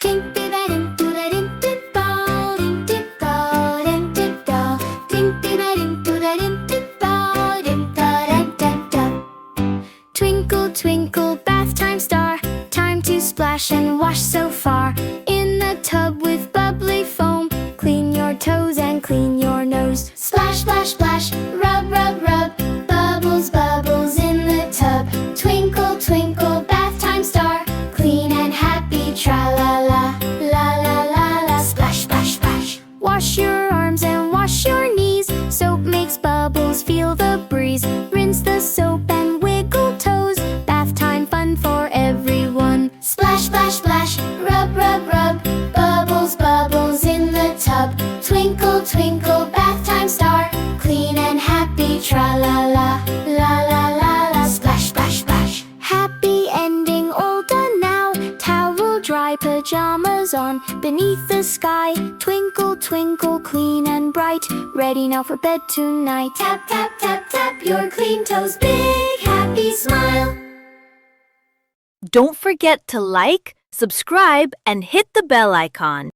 Twinkle, twinkle, bath time star, time to splash and wash so far. In the tub with bubbly foam, clean your toes and clean your nose. Splash, splash, splash, rub, rub, rub, bubbles, bubbles in the tub. Twinkle, twinkle, bath time star, clean and happy, tra-la-la, la-la-la-la. Splash, splash, splash. Wash your arms and wash your knees, soap makes bubbles, feel the breeze. Rinse the soap and wiggle toes, bath time fun for everyone. Splash, splash, splash, rub, rub, rub, bubbles, bubbles in the tub. Twinkle, twinkle, bath time star, clean and happy, tra-la-la, la-la-la-la. Splash, splash, splash. Happy ending, all done now. Towel dry, pajamas on, beneath the sky. Twinkle, twinkle, clean and bright, ready now for bed tonight. Tap, tap, tap, tap your clean toes, big happy smile. Don't forget to like, subscribe, and hit the bell icon.